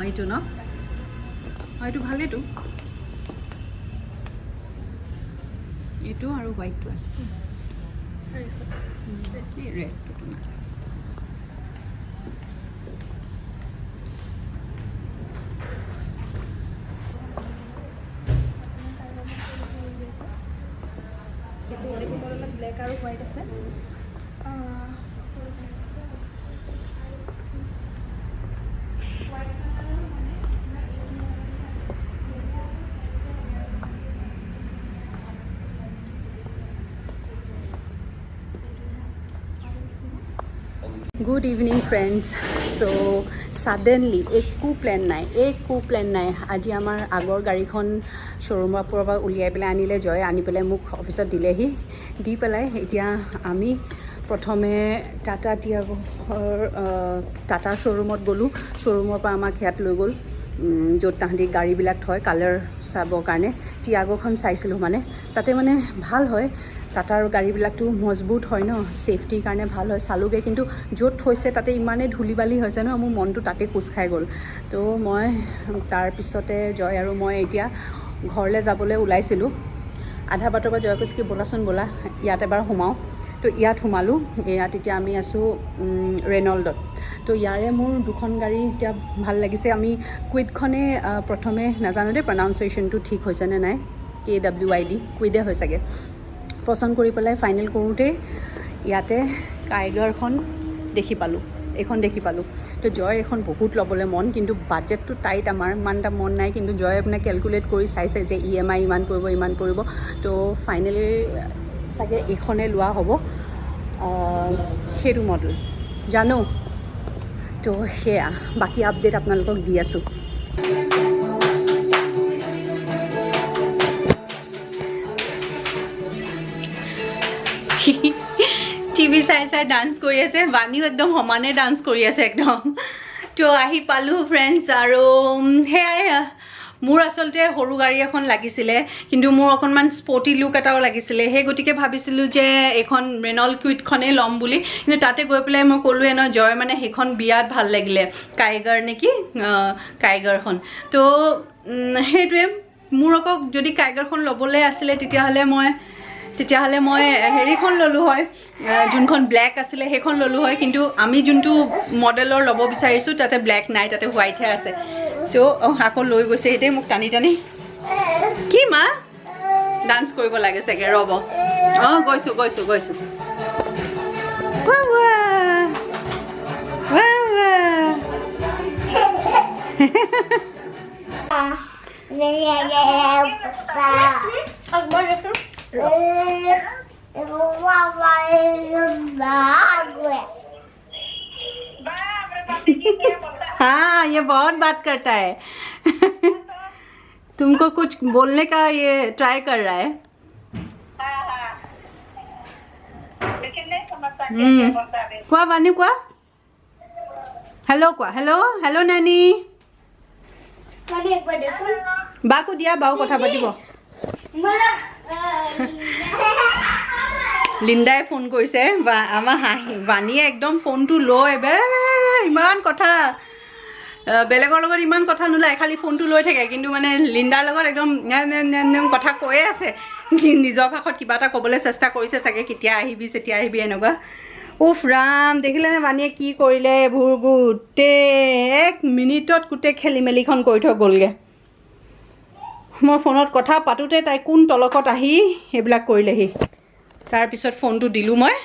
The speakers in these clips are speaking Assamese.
এইটো ন এইটো ভালেইটো এইটো আৰু হোৱাইটটো আছে ৰেডটো তোমাৰ ব্লেক আৰু হোৱাইট আছে গুড ইভিনিং ফ্ৰেণ্ডছ চ' ছাডেনলি একো প্লেন নাই আজি আমাৰ আগৰ গাড়ীখন শ্ব'ৰুমৰ পৰা উলিয়াই পেলাই আনিলে জয়ে আনি পেলাই মোক অফিচত দিলেহি দি পেলাই এতিয়া আমি প্ৰথমে টাটা টিয়াগোৰ টাটা শ্ব'ৰুমত গ'লোঁ শ্ব'ৰুমৰ পৰা আমাক ইয়াত লৈ গ'ল য'ত তাহাঁতি গাড়ীবিলাক থয় কালাৰ চাবৰ কাৰণে টিয়াগোখন চাইছিলোঁ মানে তাতে মানে ভাল হয় টাটাৰ গাড়ীবিলাকতো মজবুত হয় ন ছেফটিৰ কাৰণে ভাল হয় চালোগৈ কিন্তু য'ত থৈছে তাতে ইমানেই ধূলি বালি হৈছে ন মোৰ মনটো তাতে কোচ খাই গ'ল তো মই তাৰপিছতে জয় আৰু মই এতিয়া ঘৰলৈ যাবলৈ ওলাইছিলোঁ আধা বাটৰ পৰা জয় কৈছে কি ব'লাচোন ব'লা ইয়াত এবাৰ সোমাওঁ তো ইয়াত সোমালোঁ ইয়াত এতিয়া আমি আছোঁ ৰেনল্ডত তো ইয়াৰে মোৰ দুখন গাড়ী এতিয়া ভাল লাগিছে আমি কুইডখনে প্ৰথমে নাজানো দেই প্ৰনাউন্সিয়েশ্যনটো ঠিক হৈছেনে নাই KWID কুইডে হয় চাগে পচন্দ কৰি পেলাই ফাইনেল কৰোঁতেই ইয়াতে টাইগাৰখন দেখি পালোঁ তো জয় এখন বহুত ল'বলৈ মন কিন্তু বাজেটটো টাইট আমাৰ ইমান এটা মন নাই কিন্তু জয় আপোনাৰ কেলকুলেট কৰি চাইছে যে EMI ইমান পৰিব তো ফাইনেল চাগে এইখনে লোৱা হ'ব সেইটো মডেল জানো তো সেয়া বাকী আপডেট আপোনালোকক দি আছোঁ টিভি চাই ডান্স কৰি আছে বাণীও একদম সমানে ডান্স কৰি আছে একদম তো আহি পালোঁ ফ্ৰেণ্ডছ আৰু সেয়াই মোৰ আচলতে সৰু গাড়ী এখন লাগিছিলে কিন্তু মোৰ অকণমান স্পৰ্টি লুক এটাও লাগিছিলে সেই গতিকে ভাবিছিলোঁ যে এইখন ৰেনল্ড কুইডখনেই ল'ম বুলি কিন্তু তাতে গৈ পেলাই মই ক'লোৱে ন জয় মানে সেইখন বিৰাট ভাল লাগিলে টাইগাৰ নেকি টাইগাৰখন তো সেইটোৱে মোৰ আকৌ যদি টাইগাৰখন ল'বলৈ আছিলে তেতিয়াহ'লে মই হেৰিখন ল'লোঁ হয় যোনখন ব্লেক আছিলে সেইখন ল'লোঁ হয় কিন্তু আমি যোনটো মডেলৰ ল'ব বিচাৰিছোঁ তাতে ব্লেক নাই তাতে হোৱাইটহে আছে তো আকৌ লৈ গৈছে এতিয়া মোক টানি কি মা ডান্স কৰিব লাগে চাগে ৰ'ব গৈছোঁ हाँ ये बहुत बात करता है तुमको कुछ बोलने का ये ट्राई कर रहा है কোৱা বানি কোৱা হেল্ল' নানি বাকো দিয়া বাও কথা পাতিব লিণ্ডাই ফোন কৰিছে বা আমাৰ বাণীয়ে একদম ফোনটো লৈ ইমান কথা বেলেগৰ লগত ইমান কথা নোলায় খালি ফোনটো লৈ থাকে কিন্তু মানে লিণ্ডাৰ লগত একদম কথা কৈয়ে আছে নিজৰ ভাষত কিবা এটা ক'বলৈ চেষ্টা কৰিছে চাগে কেতিয়া আহিবি এনেকুৱা উফ ৰাম দেখিলেনে বাণীয়ে কি কৰিলে এইবোৰ গোটেই 1 মিনিটত গোটেই খেলি মেলিখন কৰি থৈ গ'লগৈ মই ফোনত কথা পাতোঁতে তাই কোন তলকত আহি সেইবিলাক কৰিলেহি তাৰপিছত ফোনটো দিলোঁ মই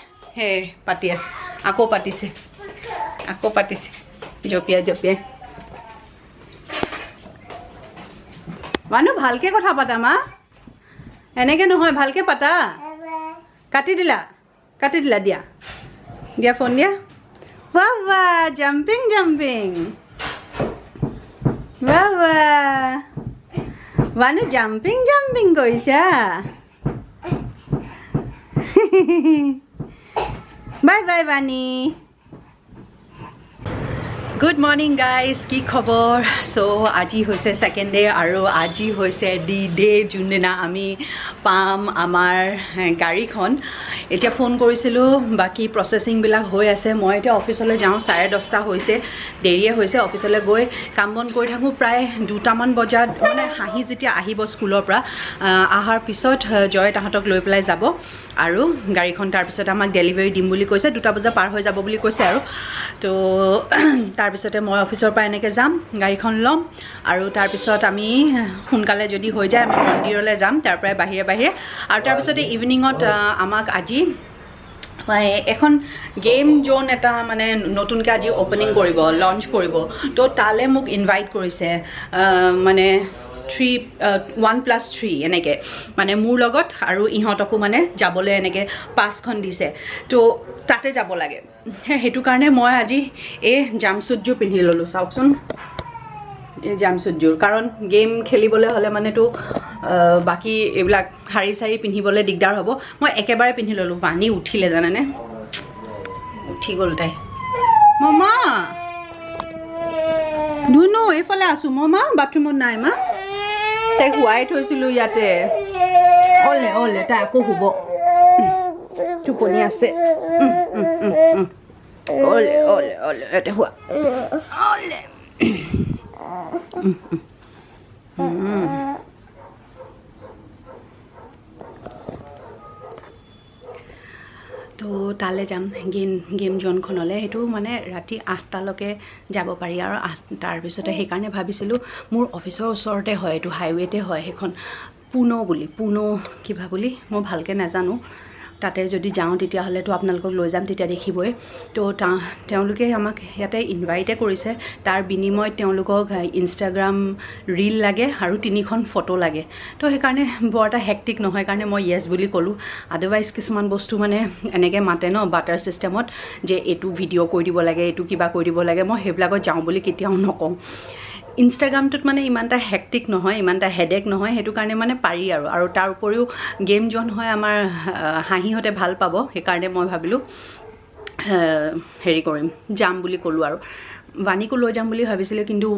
পাতি আছে আকৌ পাতিছে জপিয়াই মানুহ ভালকৈ কথা পাতা মা এনেকৈ নহয় ভালকৈ পাতা কাটি দিলা দিয়া ফোন দিয়া বাহ জাম্পিং বাহ বানু জাম্পিং কৰিছা বাই বাণী Good morning guys, কি খবৰ? So আজি হৈছে সেকেন্ড ডে আৰু আজি হৈছে ডি ডে যোনদিনা আমি পাম আমাৰ গাড়ীখন এতিয়া ফোন কৰিছিলোঁ বাকি প্ৰসেসিংবিলাক হৈ আছে মই এতিয়া অফিচলৈ যাওঁ 10:30 হৈছে দেৰিয়ে হৈছে অফিচলৈ গৈ কাম বন কৰি থাকোঁ প্ৰায় 2টামান বজাত মানে হাঁহি যেতিয়া আহিব স্কুলৰ পৰা আহাৰ পিছত জয় তাহাঁতক লৈ পেলাই যাব আৰু গাড়ীখন তাৰ পিছত আমাক ডেলিভাৰী দিম বুলি কৈছে 2টা বজা পাৰ হৈ যাব বুলি কৈছে আৰু তো তাৰ পিছতে মই অফিচৰ পৰা এনেকৈ যাম গাড়ীখন ল'ম আৰু তাৰ পিছত আমি সোনকালে যদি হৈ যায় আমি মন্দিৰলৈ যাম তাৰ পৰা বাহিৰে আৰু তাৰ পিছতে ইভিনিঙত আমাক আজি এখন গেম জোন এটা মানে নতুনকৈ আজি ওপেনিং কৰিব লঞ্চ কৰিব তো তালে মোক ইনভাইট কৰিছে মানে 1+3 এনেকৈ মানে মোৰ লগত আৰু ইহঁতকো মানে যাবলৈ এনেকৈ পাছখন দিছে তো তাতে যাব লাগে সেইটো কাৰণে মই আজি এই জাম্পছুটযোৰ পিন্ধি ল'লোঁ চাওকচোন এই জাম্পছুটযোৰ কাৰণ গেম খেলিবলৈ হ'লে মানে তো বাকী এইবিলাক শাৰী চাৰী পিন্ধিবলৈ দিগদাৰ হ'ব মই একেবাৰে পিন্ধি ল'লোঁ পানী উঠিলে জানেনে উঠি গ'ল তাই মামা ধুনু এইফালে আছোঁ মামা বাথৰুমত নাই মা তাইক শুৱাই থৈছিলোঁ ইয়াতে অলে তাই আকৌ শুব টোপনি আছে অলে ইয়াতে শুৱা অলে তো তালৈ যাম গেম জোনখনলৈ সেইটো মানে ৰাতি 8টালৈকে যাব পাৰি আৰু তাৰপিছতে সেইকাৰণে ভাবিছিলোঁ মোৰ অফিচৰ ওচৰতে হয় এইটো হাইৱেতে হয় সেইখন পুনো কিবা বুলি মই ভালকৈ নাজানো তাতে যদি যাওঁ তেতিয়াহ'লেতো আপোনালোকক লৈ যাম তেতিয়া দেখিবই তো তেওঁলোকে আমাক ইয়াতে ইনভাইটে কৰিছে তাৰ বিনিময়ত তেওঁলোকক ইনষ্টাগ্ৰাম ৰীল লাগে আৰু 3খন ফটো লাগে তো সেইকাৰণে বৰ এটা হেক্টিক নহয় কাৰণে মই য়েছ বুলি ক'লোঁ আদাৰৱাইজ কিছুমান বস্তু মানে এনেকৈ মাতে ন বাটাৰ ছিষ্টেমত যে এইটো ভিডিঅ' কৰি দিব লাগে এইটো কিবা কৰি দিব লাগে মই সেইবিলাকত যাওঁ বুলি কেতিয়াও নকওঁ ইনষ্টাগ্ৰামটোত মানে ইমান এটা হেক্টিক নহয় ইমান এটা হেডেক নহয় সেইটো কাৰণে মানে পাৰি আৰু তাৰ উপৰিও গেম জোন হয় আমাৰ হাঁহিহঁতে ভাল পাব সেইকাৰণে মই ভাবিলোঁ হেৰি কৰিম যাম বুলি ক'লোঁ আৰু বাণীকো লৈ যাম বুলি ভাবিছিলোঁ কিন্তু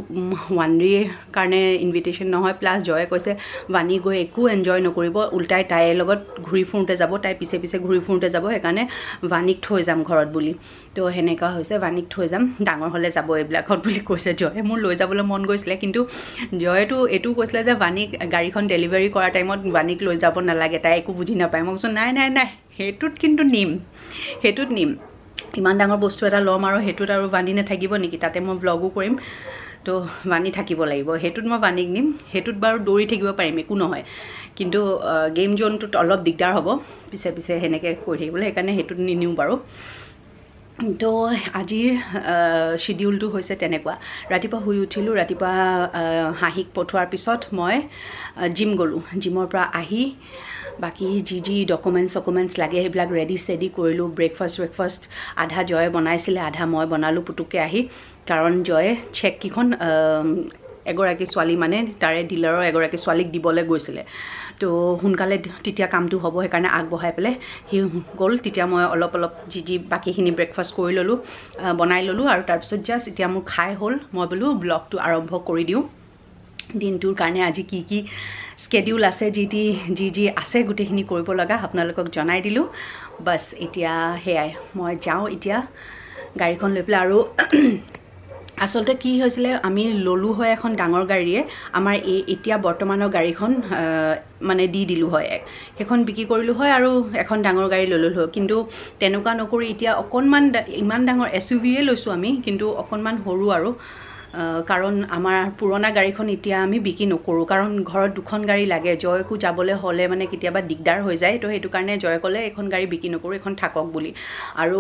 ওৱানডেৰ কাৰণে ইনভিটেশ্যন নহয় প্লাছ জয়ে কৈছে বাণী গৈ একো এনজয় নকৰিব উল্টাই তাইৰ লগত ঘূৰি ফুৰোঁতে যাব তাই পিছে ঘূৰি ফুৰোঁতে যাব সেইকাৰণে বাণীক থৈ যাম ঘৰত বুলি তো সেনেকুৱা হৈছে বাণীক থৈ যাম ডাঙৰ হ'লে যাব এইবিলাকত বুলি কৈছে জয়ে মোৰ লৈ যাবলৈ মন গৈছিলে কিন্তু জয়েতো এইটো কৈছিলে যে বাণীক গাড়ীখন ডেলিভাৰী কৰা টাইমত বাণীক লৈ যাব নালাগে তাই একো বুজি নাপায় মই কৈছোঁ নাই সেইটোত কিন্তু নিম ইমান ডাঙৰ বস্তু এটা ল'ম আৰু সেইটোত আৰু বাণী নাথাকিব নেকি তাতে মই ব্লগো কৰিম তো বাণী থাকিব লাগিব সেইটোত মই বাণীক নিম সেইটোত বাৰু দৌৰি থাকিব পাৰিম একো নহয় কিন্তু গেম জোনটোত অলপ দিগদাৰ হ'ব পিছে সেনেকৈ কৰি থাকিবলৈ সেইকাৰণে সেইটোত নিনিওঁ বাৰু তো আজিৰ শিডিউলটো হৈছে তেনেকুৱা ৰাতিপুৱা শুই উঠিলোঁ ৰাতিপুৱা হাঁহিক পঠোৱাৰ পিছত মই জিম গ'লোঁ জিমৰ পৰা আহি বাকি যি ডকুমেণ্টছ লাগে সেইবিলাক ৰেডি কৰিলোঁ ব্ৰেকফাষ্ট আধা জয়ে বনাইছিলে আধা মই বনালোঁ পুতুককৈ আহি কাৰণ জয়ে চেককেইখন এগৰাকী ছোৱালী মানে তাৰে ডিলাৰৰ এগৰাকী ছোৱালীক দিবলৈ গৈছিলে তো সোনকালে তেতিয়া কামটো হ'ব সেইকাৰণে আগবঢ়াই পেলাই সি গ'ল তেতিয়া মই অলপ যি বাকীখিনি ব্ৰেকফাষ্ট কৰি ল'লোঁ বনাই ল'লোঁ আৰু তাৰপিছত জাষ্ট এতিয়া মোৰ খাই হ'ল মই বোলো ব্লগটো আৰম্ভ কৰি দিওঁ দিনটোৰ কাৰণে আজি কি স্কেডিউল আছে যি আছে গোটেইখিনি কৰিব লগা আপোনালোকক জনাই দিলোঁ বাছ এতিয়া সেয়াই মই যাওঁ এতিয়া গাড়ীখন লৈ পেলাই আৰু আচলতে কি হৈছিলে আমি ললো হয় এখন ডাঙৰ গাড়ীয়ে আমাৰ এতিয়া বৰ্তমানৰ গাড়ীখন মানে দিলোঁ হয় সেইখন বিক্ৰী কৰিলোঁ হয় আৰু এখন ডাঙৰ গাড়ী ল'লোঁ হয় কিন্তু তেনেকুৱা নকৰি এতিয়া অকণমান ইমান ডাঙৰ SUVয়ে লৈছোঁ আমি কিন্তু অকণমান সৰু আৰু কাৰণ আমাৰ পুৰণা গাড়ীখন এতিয়া আমি বিক্ৰী নকৰোঁ কাৰণ ঘৰত দুখন গাড়ী লাগে জয়কো যাবলৈ হ'লে মানে কেতিয়াবা দিগদাৰ হৈ যায় তো সেইটো কাৰণে জয় ক'লে এখন গাড়ী বিক্ৰী নকৰোঁ এখন থাকক বুলি আৰু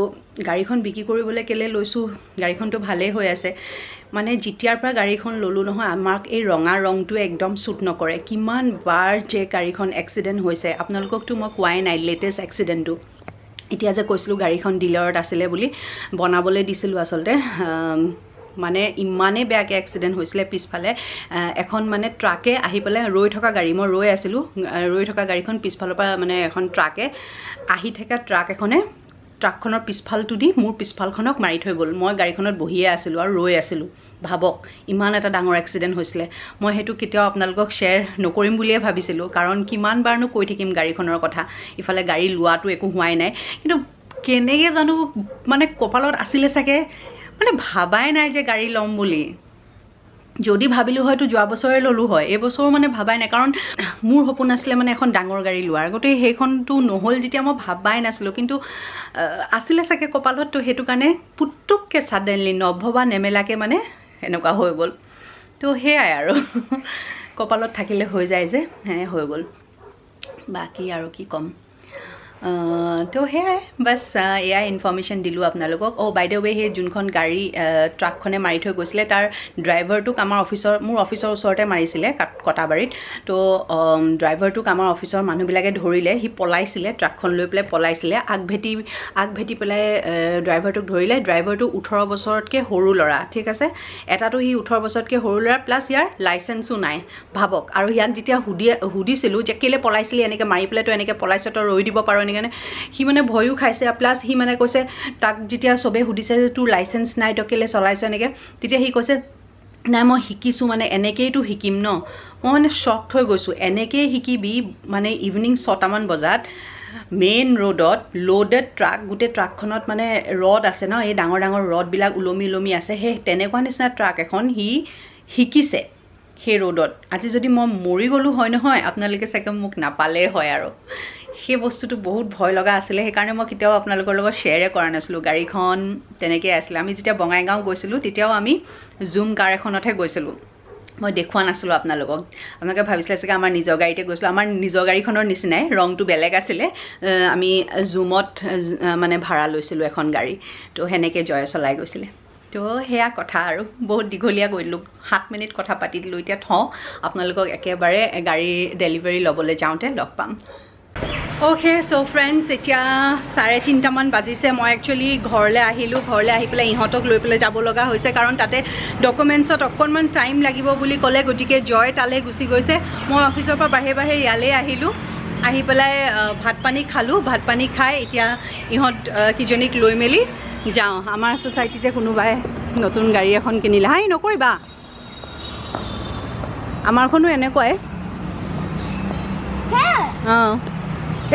গাড়ীখন বিক্ৰী কৰিবলৈ কেলে লৈছোঁ গাড়ীখনটো ভালেই হৈ আছে মানে যেতিয়াৰ পৰা গাড়ীখন ল'লোঁ নহয় আমাক এই ৰঙা ৰংটোৱে একদম শ্বুট নকৰে কিমান বাৰ যে গাড়ীখন এক্সিডেণ্ট হৈছে আপোনালোককতো মই কোৱাই নাই লেটেষ্ট এক্সিডেণ্টটো এতিয়া যে কৈছিলোঁ গাড়ীখন ডিলাৰত আছিলে বুলি বনাবলৈ দিছিলোঁ আচলতে মানে ইমানেই বেয়াকৈ এক্সিডেণ্ট হৈছিলে পিছফালে এখন মানে ট্ৰাকে আহি পেলাই ৰৈ থকা গাড়ী মই ৰৈ আছিলোঁ ৰৈ থকা গাড়ীখন পিছফালৰ পৰা মানে এখন ট্ৰাকে আহি থকা ট্ৰাক এখনে ট্ৰাকখনৰ পিছফালটো দি মোৰ পিছফালখনক মাৰি থৈ গ'ল মই গাড়ীখনত বহিয়ে আছিলোঁ আৰু ৰৈ আছিলোঁ ভাবক ইমান এটা ডাঙৰ এক্সিডেণ্ট হৈছিলে মই সেইটো কেতিয়াও আপোনালোকক শ্বেয়াৰ নকৰিম বুলিয়ে ভাবিছিলোঁ কাৰণ কিমানবাৰনো কৈ থাকিম গাড়ীখনৰ কথা ইফালে গাড়ী লোৱাটো একো হোৱাই নাই কিন্তু কেনেকৈ জানো মানে কপালত আছিলে চাগে মানে ভাবাই নাই যে গাড়ী ল'ম বুলি যদি ভাবিলোঁ হয়তো যোৱা বছৰে ল'লোঁ হয় এই বছৰো মানে ভাবাই নাই কাৰণ মোৰ সপোন আছিলে মানে এখন ডাঙৰ গাড়ী লোৱাৰ গতিকে সেইখনটো নহ'ল যেতিয়া মই ভাবাই নাছিলোঁ কিন্তু আছিলে চাগে কপালত তো সেইটো কাৰণে পুতুককৈ ছাডেনলি নভবা নেমেলাকৈ মানে এনেকুৱা হৈ গ'ল তো সেয়াই আৰু কপালত থাকিলে হৈ যায় যে হৈ গ'ল বাকী আৰু কি ক'ম তো সেয়াই বাছ এয়াই ইনফৰ্মেশ্যন দিলোঁ আপোনালোকক বাই দ্য ৱে সেই যোনখন গাড়ী ট্ৰাকখনে মাৰি থৈ গৈছিলে তাৰ ড্ৰাইভাৰটোক আমাৰ মোৰ অফিচৰ ওচৰতে মাৰিছিলে কটাবাৰীত তো ড্ৰাইভাৰটোক আমাৰ অফিচৰ মানুহবিলাকে ধৰিলে সি পলাইছিলে ট্ৰাকখন লৈ পেলাই পলাইছিলে আগভেটি পেলাই ড্ৰাইভাৰটোক ধৰিলে ড্ৰাইভাৰটো 18 বছৰতকৈ সৰু ল'ৰা ঠিক আছে এটাতো সি 18 বছৰতকৈ সৰু ল'ৰা প্লাছ ইয়াৰ লাইচেঞ্চো নাই ভাবক আৰু ইয়াক যেতিয়া সুধিছিলোঁ যে কেলৈ পলাইছিলি এনেকৈ মাৰি পেলাই তই এনেকৈ পলাইছ তই ৰৈ দিব পাৰ এনেকৈ সি মানে ভয়ো খাইছে প্লাছ সি মানে কৈছে তাক যেতিয়া চবেই সুধিছে যে তোৰ লাইচেঞ্চ নাই তই কেলৈ চলাইছ এনেকৈ তেতিয়া সি কৈছে নাই মই শিকিছোঁ মানে এনেকৈতো শিকিম ন মই মানে শ্বকড হৈ গৈছোঁ এনেকৈ শিকিবি মানে ইভিনিং 6টামান বজাত মেইন ৰোডত লোডেড ট্ৰাক গোটেই ট্ৰাকখনত মানে ৰড আছে ন এই ডাঙৰ ডাঙৰ ৰডবিলাক ওলমি আছে সেই তেনেকুৱা নিচিনা ট্ৰাক এখন সি শিকিছে সেই ৰোডত আজি যদি মই মৰি গ'লোঁ হয় নহয় আপোনালোকে চাগে মোক নাপালেই হয় আৰু সেই বস্তুটো বহুত ভয় লগা আছিলে সেইকাৰণে মই কেতিয়াও আপোনালোকৰ লগত শ্বেয়াৰে কৰা নাছিলোঁ গাড়ীখন তেনেকৈ আছিলে আমি যেতিয়া বঙাইগাঁও গৈছিলোঁ তেতিয়াও আমি জুম কাৰ এখনতহে গৈছিলোঁ মই দেখুওৱা নাছিলোঁ আপোনালোকে ভাবিছিলে চাগে আমাৰ নিজৰ গাড়ীতে গৈছিলোঁ আমাৰ নিজৰ গাড়ীখনৰ নিচিনাই ৰংটো বেলেগ আছিলে আমি জুমত মানে ভাড়া লৈছিলোঁ এখন গাড়ী তো সেনেকৈ জয়ে চলাই গৈছিলে তো সেয়া কথা আৰু বহুত দীঘলীয়া কৰিলোঁ 7 মিনিট কথা পাতি দিলোঁ এতিয়া থওঁ আপোনালোকক একেবাৰে গাড়ী ডেলিভাৰী ল'বলৈ যাওঁতে লগ পাম অ'কে চ' ফ্ৰেণ্ডছ এতিয়া 3:30মান বাজিছে মই একচুৱেলি ঘৰলৈ আহিলোঁ ঘৰলৈ আহি পেলাই ইহঁতক লৈ পেলাই যাব লগা হৈছে কাৰণ তাতে ডকুমেণ্টছত অকণমান টাইম লাগিব বুলি ক'লে গতিকে জয় তালৈ গুচি গৈছে মই অফিচৰ পৰা বাহিৰে ইয়ালৈ আহিলোঁ আহি পেলাই ভাত পানী খালোঁ ভাত পানী খাই এতিয়া ইহঁত কিজনীক লৈ মেলি যাওঁ আমাৰ ছ'চাইটিতে কোনোবাই নতুন গাড়ী এখন কিনিলে হাই নকৰিবা আমাৰখনো এনেকুৱাই অঁ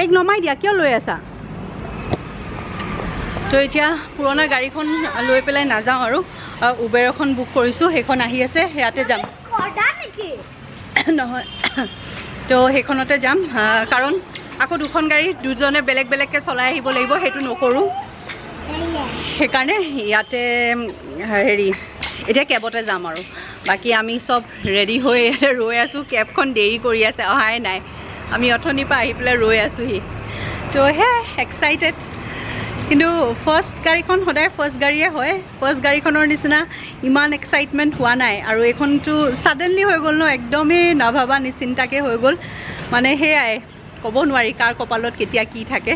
এক নমাই দিয়া কিয় লৈ আছা তো এতিয়া পুৰণা গাড়ীখন লৈ পেলাই নাযাওঁ আৰু উবেৰ এখন বুক কৰিছোঁ সেইখন আহি আছে সেয়াতে যাম নহয় তো সেইখনতে যাম কাৰণ আকৌ দুখন গাড়ী দুজনে বেলেগকৈ চলাই আহিব লাগিব সেইটো নকৰোঁ সেইকাৰণে ইয়াতে হেৰি এতিয়া কেবতে যাম আৰু বাকী আমি চব ৰেডি হৈ ৰৈ আছোঁ কেবখন দেৰি কৰি আছে অহাই নাই আমি অথনিৰ পৰা আহি পেলাই ৰৈ আছোঁহি তো সেয়াই এক্সাইটেড কিন্তু ফাৰ্ষ্ট গাড়ীখন সদায় ফাৰ্ষ্ট গাড়ীয়ে হয় ফাৰ্ষ্ট গাড়ীখনৰ নিচিনা ইমান এক্সাইটমেণ্ট হোৱা নাই আৰু এইখনটো ছাডেনলি হৈ গ'ল ন একদমেই নাভাবা নিচিন্তাকৈ হৈ গ'ল মানে সেয়াই ক'ব নোৱাৰি কাৰ কপালত কেতিয়া কি থাকে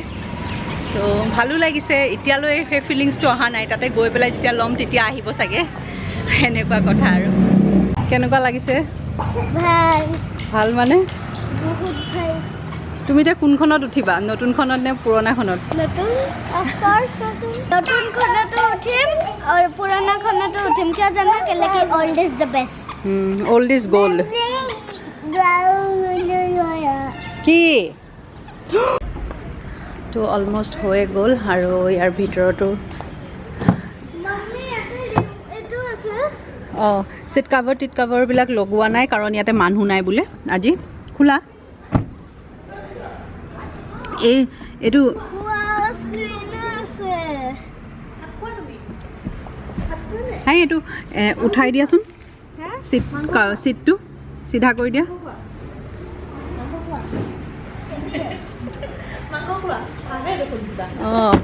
তো ভালো লাগিছে এতিয়ালৈ সেই ফিলিংছটো অহা নাই তাতে গৈ পেলাই যেতিয়া ল'ম তেতিয়া আহিব চাগে সেনেকুৱা কথা আৰু কেনেকুৱা লাগিছে ভাল মানে তুমি এতিয়া কোনখনত উঠিবা নতুনখনত নে পুৰণাখনত নতুনখনতো উঠিম আৰু পুৰণাখনতো উঠিম কিয় জানো কেলেকি old is the best old is gold কি তো অলমষ্ট হৈ গ'ল আৰু ইয়াৰ ভিতৰতো অঁ চিট কাভাৰবিলাক লগোৱা নাই কাৰণ ইয়াতে মানুহ নাই বোলে আজি খোলা এইটো হাই এইটো উঠাই দিয়াচোন চিটটো চিধা কৰি দিয়া অঁ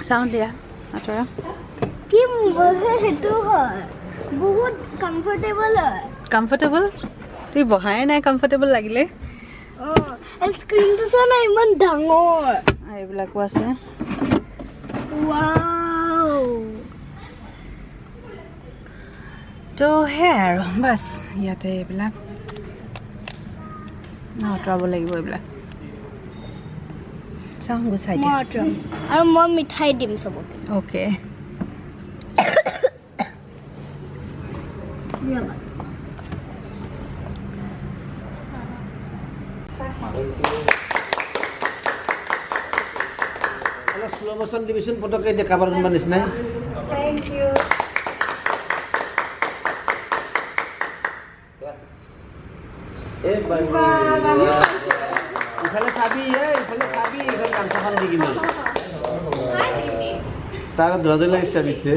চাউণ্ড দিয়া আঁতৰা কি সেইটো হয় বহুত কমফৰ্টেবল হয় কমফৰ্টেবল তুমি বহাই নাই কমফৰ্টেবল লাগিলে অঁ স্ক্ৰীনটো চোৱা নাই ইমান ডাঙৰ এইবিলাকো আছে ৱাও তো সেয়াই আৰু বাছ ইয়াতে এইবিলাক আঁতৰাব লাগিব এইবিলাক চাওঁ গুচাই মই আঁতৰাম আৰু মই মিঠাই দিম চবকে অ'কে অলপ স্লো মোশন দিবিচোন পটককৈ দেখা পাৰ কোনোবা নিচিনাই থেংক ইউ ইফালে চাবি এইখন গামছাখন দি কিনে তাৰ দৰাজলৈ লাগিছে চাবিছে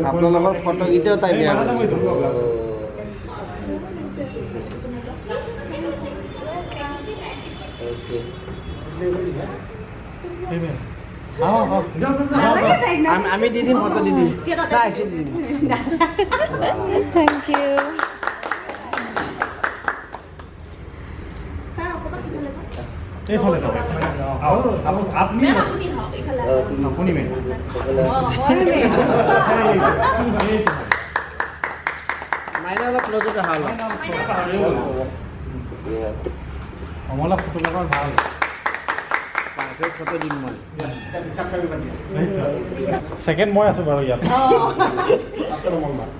আপোনালোকৰ ফটোকেইটাও তাই বেয়া আমি দি দিম ফটো দি দিম থেংক ইউ এইফালে যাওক আপুনি আপুনি মেইন মাইনা অলপ লজত অহা অলপ কমলা ফটোগ্ৰাফাৰ ভাল ফটো দিম মই ছেকেণ্ড মই আছোঁ বাৰু ইয়াত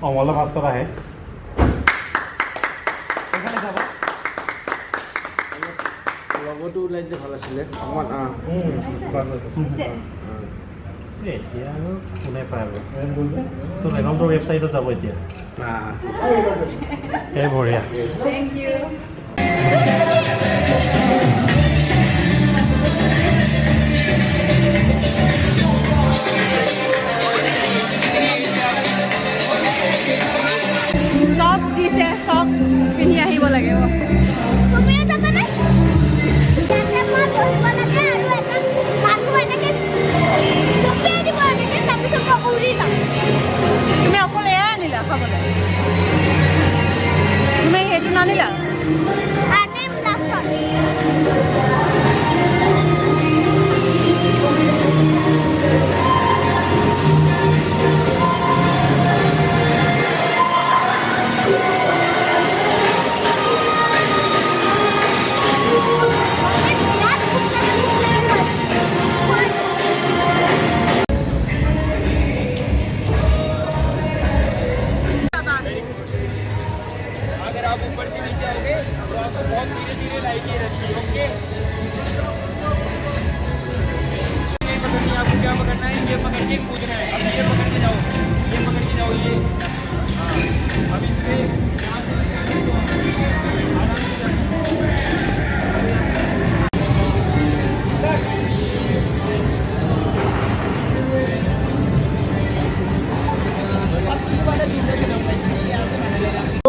অমলা ফাৰ্ষ্টত আহে লগতো ওলাই দিলে ভাল আছিলে অকণমান এতিয়া আৰু কোনে পায় আৰু তোৰ একাউণ্টৰ ৱেবছাইটত যাব এতিয়া এই বঢ়িয়া থেংক ইউ চক্স দিছে চক্স পিন্ধি আহিব লাগিব তুমিও যাবানে ইয়াতে মই বহিব লাগে আৰু এটা মানুহ এনেকৈ জঁপিয়াই দিব এনেকৈ তাৰপিছত মই উৰি যাম তুমি অকল এয়া আনিলা খাবলৈ তুমি সেইটো নানিলা আনিম লাষ্টত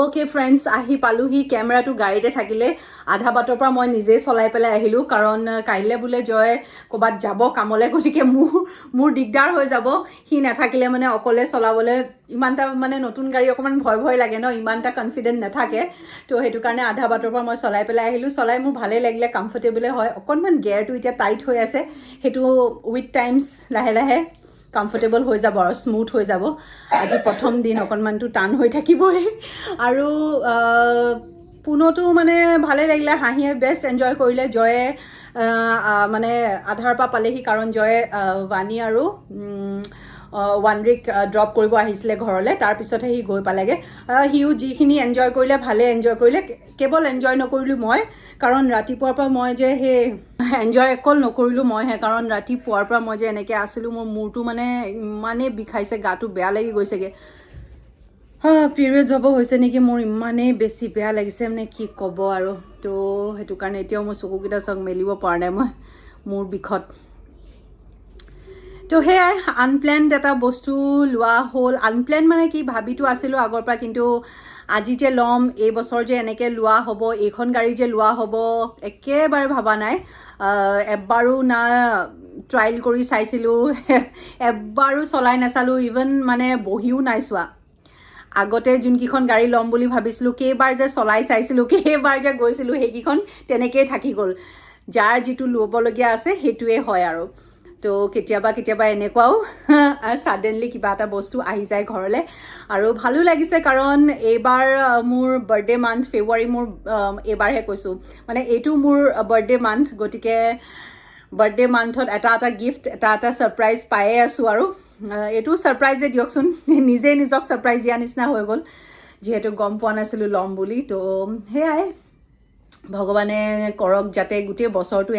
অ'কে ফ্ৰেণ্ডছ আহি পালোহি কেমেৰাটো গাড়ীতে থাকিলে আধা বাটৰ পৰা মই নিজেই চলাই পেলাই আহিলোঁ কাৰণ কাইলৈ বোলে জয় ক'ৰবাত যাব কামলৈ গতিকে মোৰ দিগদাৰ হৈ যাব সি নাথাকিলে মানে অকলে চলাবলৈ ইমানটা মানে নতুন গাড়ী অকণমান ভয় লাগে ন ইমানটা কনফিডেণ্ট নাথাকে তো সেইটো কাৰণে আধা বাটৰ পৰা মই চলাই পেলাই আহিলোঁ চলাই মোৰ ভালেই লাগিলে কমফৰ্টেবলে হয় অকণমান গিয়াৰটো এতিয়া টাইট হৈ আছে সেইটো উইথ টাইমছ লাহে লাহে কমফৰ্টেবল হৈ যাব আৰু স্মুথ হৈ যাব আজি প্ৰথম দিন অকণমানটো টান হৈ থাকিবই আৰু পুনতো মানে ভালে লাগিলে হাঁহিয়ে বেষ্ট এনজয় কৰিলে জয়ে মানে আধাৰ পৰা পালেহি কাৰণ জয়ে বাণী আৰু ৱানৰিক ড্ৰপ কৰিব আহিছিলে ঘৰলৈ তাৰপিছতহে সি গৈ পালেগৈ সিও যিখিনি এনজয় কৰিলে ভালে এনজয় কৰিলে কেৱল এনজয় নকৰিলোঁ মই কাৰণ ৰাতিপুৱাৰ পৰা মই যে সেই এনজয় অকল নকৰিলোঁ মইহে কাৰণ ৰাতিপুৱাৰ পৰা মই যে এনেকৈ আছিলোঁ মোৰ মূৰটো মানে ইমানেই বিষাইছে গাটো বেয়া লাগি গৈছেগৈ পিৰিয়ডছ হ'ব হৈছে নেকি মোৰ ইমানেই বেছি বেয়া লাগিছে মানে কি ক'ব আৰু তো সেইটো কাৰণে এতিয়াও মোৰ চকুকেইটা চক মেলিব পৰা নাই মই মোৰ বিষত তো সেয়াই আনপ্লেণ্ড এটা বস্তু লোৱা হ'ল আনপ্লেণ্ড মানে কি ভাবিতো আছিলোঁ আগৰ পৰা কিন্তু আজি যে ল'ম এই বছৰ যে এনেকৈ লোৱা হ'ব এইখন গাড়ী যে লোৱা হ'ব একেবাৰে ভবা নাই এবাৰো না ট্ৰাইল কৰি চাইছিলোঁ এবাৰো চলাই নাচালোঁ ইভেন মানে বহিও নাই চোৱা আগতে যোনকেইখন গাড়ী ল'ম বুলি ভাবিছিলোঁ কেইবাৰ যে চলাই চাইছিলোঁ কেইবাৰ যে গৈছিলোঁ সেইকেইখন তেনেকৈয়ে থাকি গ'ল যাৰ যিটো ল'বলগীয়া আছে সেইটোৱে হয় আৰু তো তো কেতিয়াবা এনেকুৱাও ছাডেনলি কিবা এটা বস্তু আহি যায় ঘৰলৈ আৰু ভালো লাগিছে কাৰণ এইবাৰ মোৰ বাৰ্থডে মান্থ ফেব্ৰুৱাৰী মোৰ এইবাৰহে কৈছোঁ মানে এইটো মোৰ বাৰ্থডে মান্থ গতিকে বাৰ্থডে মান্থত এটা গিফ্ট এটা ছাৰপ্ৰাইজ পায়ে আছোঁ আৰু এইটো ছাৰপ্ৰাইজে দিয়কচোন নিজে নিজক ছাৰপ্ৰাইজ দিয়া নিচিনা হৈ গ'ল যিহেতু গম পোৱা নাছিলোঁ ল'ম বুলি তো সেয়াই ভগৱানে কৰক যাতে গোটেই বছৰটো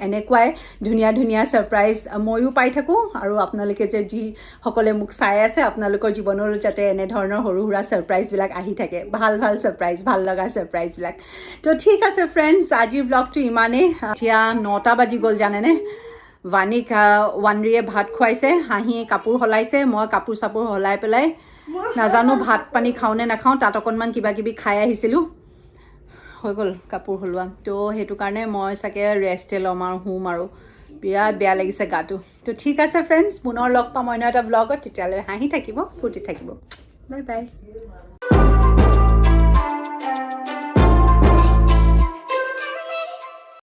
এনেকুৱাই ধুনীয়া ছাৰপ্ৰাইজ ময়ো পাই থাকোঁ আৰু আপোনালোকে যে যিসকলে মোক চাই আছে আপোনালোকৰ জীৱনৰো যাতে এনেধৰণৰ সৰু সুৰা ছাৰপ্ৰাইজবিলাক আহি থাকে ভাল ছাৰপ্ৰাইজ ভাল লগা ছাৰপ্ৰাইজবিলাক তো ঠিক আছে ফ্ৰেণ্ডছ আজিৰ ব্লগটো ইমানেই এতিয়া 9টা বাজি গ'ল জানেনে ৱানিক ৱানৰিয়ে ভাত খুৱাইছে হাঁহিয়ে কাপোৰ সলাইছে মই কাপোৰ চাপোৰ সলাই পেলাই নাজানো ভাত পানী খাওঁ নে নাখাওঁ তাত অকণমান কিবা কিবি খাই আহিছিলোঁ হৈ গ'ল কাপোৰ সলোৱা তো সেইটো কাৰণে মই চাগে ৰেষ্টে ল'ম আৰু শুম আৰু বিৰাট বেয়া লাগিছে গাটো তো ঠিক আছে ফ্ৰেণ্ডছ পুনৰ লগ পাম অন্য এটা ব্লগত তেতিয়ালৈ হাঁহি থাকিব ফূৰ্তি থাকিব বাই বাই